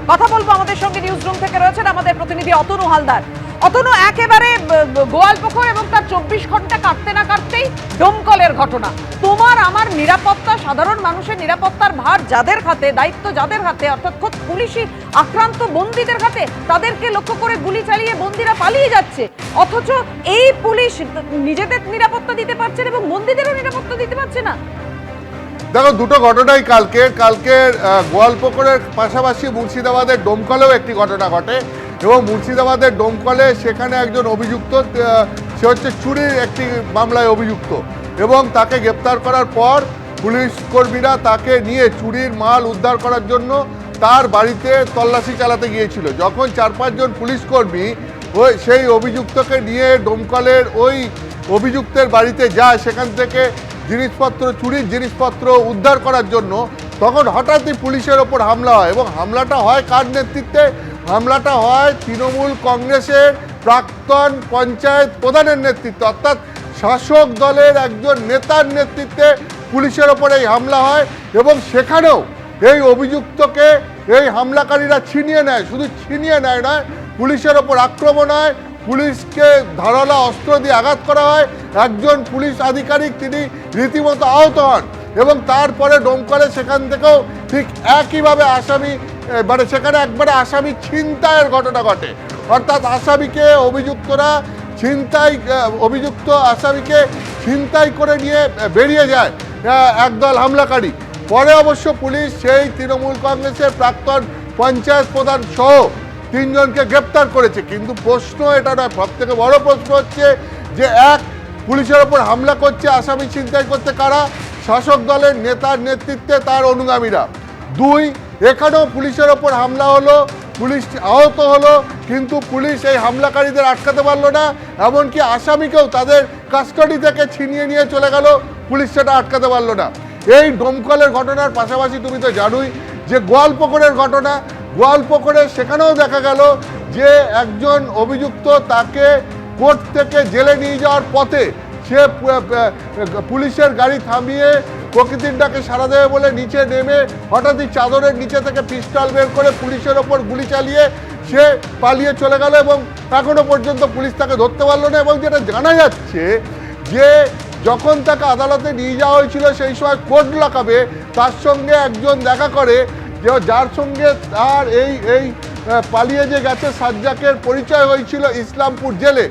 কথা বলবো। আমাদের সঙ্গে নিউজ রুম থেকে রয়েছেন আমাদের প্রতিনিধি অতনু হালদার। অতনু, একেবারে গোয়ালপুকুর এবং তার 24 ঘন্টা কাটতে না কাটতেই ডোমকলের ঘটনা। তোমার আমার নিরাপত্তা, সাধারণ মানুষের নিরাপত্তার ভার যাদের হাতে, দায়িত্ব যাদের হাতে, অর্থাৎ খোদ পুলিশি আক্রান্ত বন্দীদের হাতে, তাদেরকে লক্ষ্য করে গুলি চালিয়ে বন্দীরা পালিয়ে যাচ্ছে। অথচ এই পুলিশ নিজেদের নিরাপত্তা দিতে পারছে না এবং বন্দীদেরও নিরাপত্তা দিতে পারছে না। দেখো, দুটো ঘটনাই কালকে গোয়ালপুকুরের পাশাপাশি মুর্শিদাবাদের ডোমকলেও একটি ঘটনা ঘটে এবং মুর্শিদাবাদের ডোমকলে সেখানে একজন অভিযুক্ত, সে হচ্ছে চুরির একটি মামলায় অভিযুক্ত এবং তাকে গ্রেপ্তার করার পর পুলিশ কর্মীরা তাকে নিয়ে চুরির মাল উদ্ধার করার জন্য তার বাড়িতে তল্লাশি চালাতে গিয়েছিল। যখন 4-5 জন পুলিশ কর্মী সেই অভিযুক্তকে নিয়ে ডোমকলের ওই অভিযুক্তের বাড়িতে যায় সেখান থেকে জিনিসপত্র, চুরির জিনিসপত্র উদ্ধার করার জন্য, তখন হঠাৎই পুলিশের ওপর হামলা হয় এবং হামলাটা হয় কার নেতৃত্বে? হামলাটা হয় তৃণমূল কংগ্রেসের প্রাক্তন পঞ্চায়েত প্রধানের নেতৃত্বে, অর্থাৎ শাসক দলের একজন নেতার নেতৃত্বে পুলিশের ওপর এই হামলা হয় এবং সেখানেও এই অভিযুক্তকে এই হামলাকারীরা ছিনিয়ে নেয়। শুধু ছিনিয়ে নেয় নয়, পুলিশের ওপর আক্রমণ হয়, পুলিশকে ধারালো অস্ত্র দিয়ে আঘাত করা হয়, একজন পুলিশ আধিকারিক তিনি রীতিমতো আহত হন এবং তারপরে ডোমকলে সেখান থেকেও ঠিক একইভাবে সেখানে একবারে আসামি ছিনতাইয়ের ঘটনা ঘটে। অর্থাৎ অভিযুক্ত আসামিকে ছিনতাই করে নিয়ে বেরিয়ে যায় একদল হামলাকারী। পরে অবশ্য পুলিশ সেই তৃণমূল কংগ্রেসের প্রাক্তন পঞ্চায়েত প্রধান সহ 3 জনকে গ্রেপ্তার করেছে। কিন্তু প্রশ্ন এটা নয়, সবথেকে বড় প্রশ্ন হচ্ছে যে পুলিশের ওপর হামলা করছে, আসামি ছিনতাই করতে কারা? শাসক দলের নেতার নেতৃত্বে তার অনুগামীরা। 2, এখানেও পুলিশের ওপর হামলা হলো, পুলিশ আহত হলো, কিন্তু পুলিশ এই হামলাকারীদের আটকাতে পারলো না, এমনকি আসামিকেও তাদের কাস্টাডি থেকে ছিনিয়ে নিয়ে চলে গেল, পুলিশ সেটা আটকাতে পারলো না। এই ডোমকলের ঘটনার পাশাপাশি তুমি তো জানোই যে গোয়ালপুকুরের ঘটনা, গোয়ালপুকুরে সেখানেও দেখা গেল যে একজন অভিযুক্ত, তাকে কোর্ট থেকে জেলে নিয়ে যাওয়ার পথে সে পুলিশের গাড়ি থামিয়ে প্রকৃতির ডাকে সাড়া দেবে বলে নিচে নেমে হঠাৎই চাদরের নিচে থেকে পিস্তল বের করে পুলিশের ওপর গুলি চালিয়ে সে পালিয়ে চলে গেল এবং এখনো পর্যন্ত পুলিশ তাকে ধরতে পারলো না। এবং যেটা জানা যাচ্ছে যে যখন তাকে আদালতে নিয়ে যাওয়া হয়েছিল সেই সময় কোর্ট লকআপে তার সঙ্গে একজন দেখা করে, যে যার সঙ্গে তার এই পালিয়ে যে গেছে সাজ্জাকের পরিচয় হয়েছিল ইসলামপুর জেলে।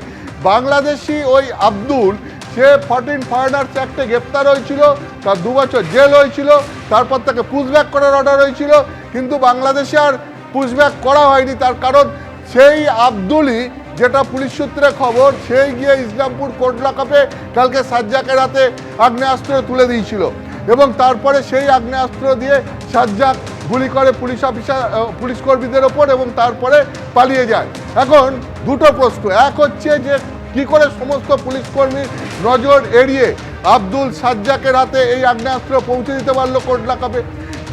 বাংলাদেশি ওই আব্দুল, সে 14 ফরেনার্স অ্যাক্টে গ্রেপ্তার হয়েছিল, তার 2 বছর জেল হয়েছিল, তারপর তাকে পুশব্যাক করার অর্ডার হয়েছিল, কিন্তু বাংলাদেশে আর পুশব্যাক করা হয়নি। তার কারণ সেই আব্দুলই, যেটা পুলিশ সূত্রে খবর, সেই গিয়ে ইসলামপুর কোর্ট লকআপে কালকে সাজ্জাকের হাতে আগ্নেয়াস্ত্র তুলে দিয়েছিল এবং তারপরে সেই আগ্নেয়াস্ত্র দিয়ে সাজ্জাক গুলি করে পুলিশ কর্মীদের ওপর এবং তারপরে পালিয়ে যায়। এখন দুটো প্রশ্ন, এক হচ্ছে যে কি করে সমস্ত পুলিশ কর্মীর নজর এড়িয়ে আব্দুল সাজ্জাকের হাতে এই আগ্নেয়াস্ত্র পৌঁছে দিতে পারলো কোর্ট লকআপে।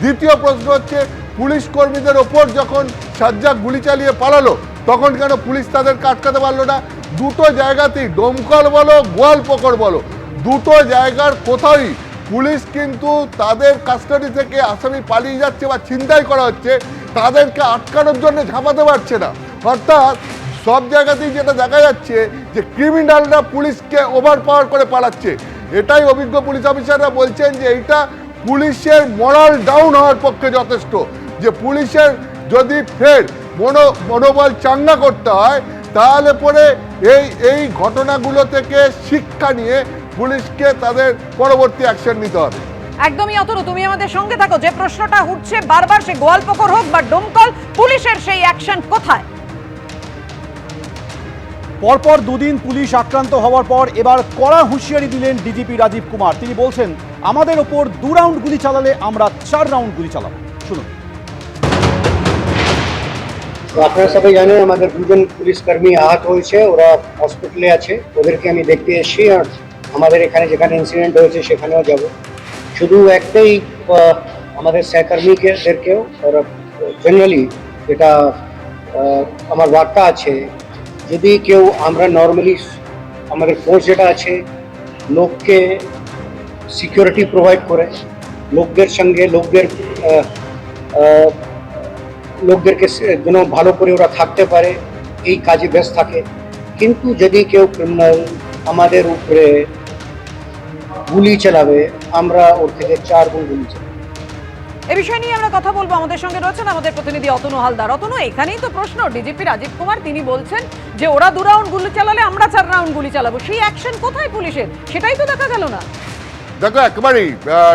দ্বিতীয় প্রশ্ন হচ্ছে, পুলিশ কর্মীদের ওপর যখন সাজ্জাক গুলি চালিয়ে পালালো তখন কেন পুলিশ তাদেরকে আটকাতে পারলো না? দুটো জায়গাতেই, ডোমকল বলো গোয়ালপুকুর বলো, দুটো জায়গার কোথাওই পুলিশ কিন্তু তাদের কাস্টাডি থেকে আসামি পালিয়ে যাচ্ছে বা ছিনতাই করা হচ্ছে, তাদেরকে আটকানোর জন্য ঝাঁপাতে পারছে না। অর্থাৎ সব জায়গাতেই যেটা দেখা যাচ্ছে যে ক্রিমিনালরা পুলিশকে ওভার পাওয়ার করে পালাচ্ছে। এটাই অভিজ্ঞ পুলিশ অফিসাররা বলছেন যে এইটা পুলিশের মোরাল ডাউন হওয়ার পক্ষে যথেষ্ট, যে পুলিশের যদি ফের মনোবল চাঙ্গা করতে হয় তাহলে পরে এই ঘটনাগুলো থেকে শিক্ষা নিয়ে পুলিশকে তাদের পরবর্তী অ্যাকশন নিতে হবে। একদমই অতনু, তুমি আমাদের সঙ্গে থাকো। যে প্রশ্নটা উঠছে বারবার, সে গোয়ালপুকুর হোক বা ডোমকল, পুলিশের সেই অ্যাকশন কোথায়? পরপর 2 দিন পুলিশ আক্রান্ত হওয়ার পর এবার কড়া হুঁশিয়ারি দিলেন ডিজিপি রাজীব কুমার। তিনি বলছেন, আমাদের ওপর 2 রাউন্ড গুলি চালালে আমরা 4 রাউন্ড গুলি চালাবো। শুনুন। আপনারা সবাই জানেন আমাদের 2 জন পুলিশ কর্মী আহত হয়েছে, ওরা হসপিটালে আছে, ওদেরকে আমি দেখতে এসেছি আর আমাদের এখানে যেখানে ইনসিডেন্ট হয়েছে সেখানেও যাব। শুধু একটাই আমাদের সহকর্মীদেরকেও ওরা জেনারেলি যেটা আমার বার্তা আছে, যদি কেউ আমরা নর্মালি আমাদের ফোর্স যেটা আছে লোককে সিকিউরিটি প্রোভাইড করে, লোকদের সঙ্গে লোকদের লোকদেরকে যেন ভালো করে ওরা থাকতে পারে, এই কাজে ব্যস্ত থাকে। কিন্তু যদি কেউ ক্রিমিনাল আমাদের উপরে গুলি চালাবে, আমরা ওর থেকে 4 গুণ গুলি চালাবো। এ বিষয় নিয়ে আমরা কথা বলবো। আমাদের সঙ্গে রয়েছেন আমাদের প্রতিনিধি অতনু হালদার। অতনু, এখানেই তো প্রশ্ন, ডিজিপি রাজীব কুমার তিনি বলছেন যে ওরা 2 রাউন্ড গুলি চালালে আমরা 4 রাউন্ড গুলি চালাবো, সেই অ্যাকশন কোথায় পুলিশের? সেটাই তো দেখা গেল না। দেখো, একেবারেই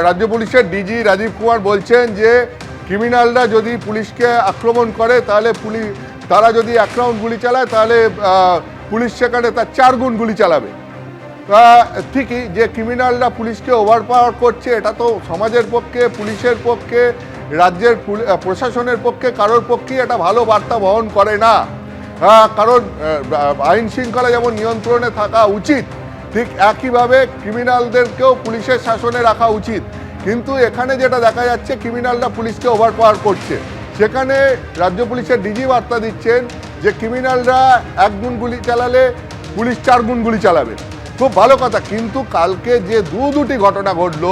রাজ্য পুলিশের ডিজি রাজীব কুমার বলছেন যে ক্রিমিনালরা যদি পুলিশকে আক্রমণ করে তাহলে তারা যদি 1 রাউন্ড গুলি চালায় তাহলে পুলিশ সেখানে তার 4 গুণ গুলি চালাবে। ঠিকই যে ক্রিমিনালরা পুলিশকে ওভারপাওয়ার করছে, এটা তো সমাজের পক্ষে, পুলিশের পক্ষে, রাজ্যের প্রশাসনের পক্ষে কারোর পক্ষেই এটা ভালো বার্তা বহন করে না। কারণ আইন শৃঙ্খলা যেমন নিয়ন্ত্রণে থাকা উচিত, ঠিক একইভাবে ক্রিমিনালদেরকেও পুলিশের শাসনে রাখা উচিত। কিন্তু এখানে যেটা দেখা যাচ্ছে, ক্রিমিনালরা পুলিশকে ওভারপাওয়ার করছে। সেখানে রাজ্য পুলিশের ডিজি বার্তা দিচ্ছেন যে ক্রিমিনালরা 1 গুণ গুলি চালালে পুলিশ 4 গুণ গুলি চালাবে। খুব ভালো কথা, কিন্তু কালকে যে দুটি ঘটনা ঘটলো,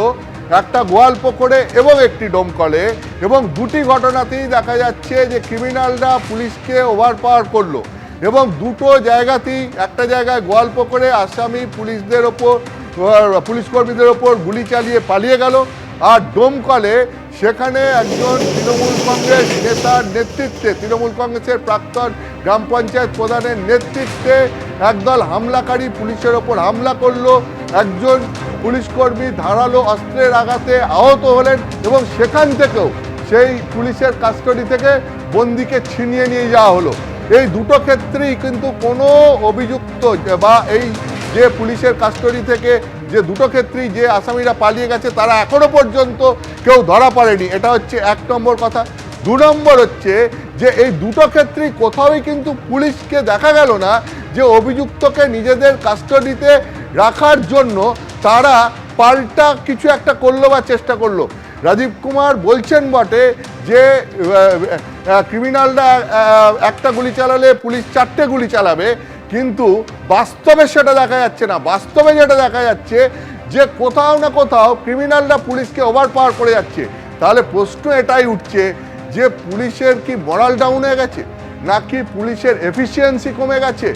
একটা গোয়ালপুকুরে এবং একটি ডোমকলে, এবং দুটি ঘটনাতেই দেখা যাচ্ছে যে ক্রিমিনালরা পুলিশকে ওভারপাওয়ার করলো। এবং দুটো জায়গাতেই, একটা জায়গায় গোয়ালপুকুরে আসামি পুলিশ কর্মীদের ওপর গুলি চালিয়ে পালিয়ে গেল, আর ডোমকলে সেখানে একজন তৃণমূল কংগ্রেস নেতার নেতৃত্বে, তৃণমূল কংগ্রেসের প্রাক্তন গ্রাম পঞ্চায়েত প্রধানের নেতৃত্বে একদল হামলাকারী পুলিশের ওপর হামলা করলো। একজন পুলিশ কর্মী ধারালো অস্ত্রের আঘাতে আহত হলেন এবং সেখান থেকেও সেই পুলিশের কাস্টডি থেকে বন্দীকে ছিনিয়ে নিয়ে যাওয়া হলো। এই দুটো ক্ষেত্রেই কিন্তু কোনো অভিযুক্ত বা এই যে পুলিশের কাস্টডি থেকে যে দুটো ক্ষেত্রেই যে আসামিরা পালিয়ে গেছে তারা এখনো পর্যন্ত কেউ ধরা পড়েনি। এটা হচ্ছে 1 নম্বর কথা। 2 নম্বর হচ্ছে যে এই দুটো ক্ষেত্রেই কোথাওই কিন্তু পুলিশকে দেখা গেল না যে অভিযুক্তকে নিজেদের কাস্টডিতে রাখার জন্য তারা পাল্টা কিছু একটা করলো বা চেষ্টা করলো। রাজীব কুমার বলছেন বটে যে ক্রিমিনালরা 1টা গুলি চালালে পুলিশ 4টে গুলি চালাবে, কিন্তু বাস্তবে সেটা দেখা যাচ্ছে না। বাস্তবে যেটা দেখা যাচ্ছে যে কোথাও না কোথাও ক্রিমিনালরা পুলিশকে ওভারপাওয়ার করে যাচ্ছে। তাহলে প্রশ্ন এটাই উঠছে যে পুলিশের কি মরাল ডাউন হয়ে গেছে, নাকি পুলিশের এফিসিয়েন্সি কমে গেছে,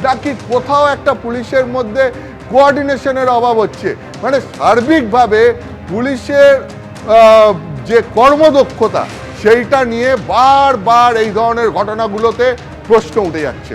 নাকি কোথাও একটা পুলিশের মধ্যে কোঅর্ডিনেশনের অভাব হচ্ছে? মানে সার্বিকভাবে পুলিশের যে কর্মদক্ষতা সেইটা নিয়ে বারবার এই ধরনের ঘটনাগুলোতে প্রশ্ন উঠে যাচ্ছে।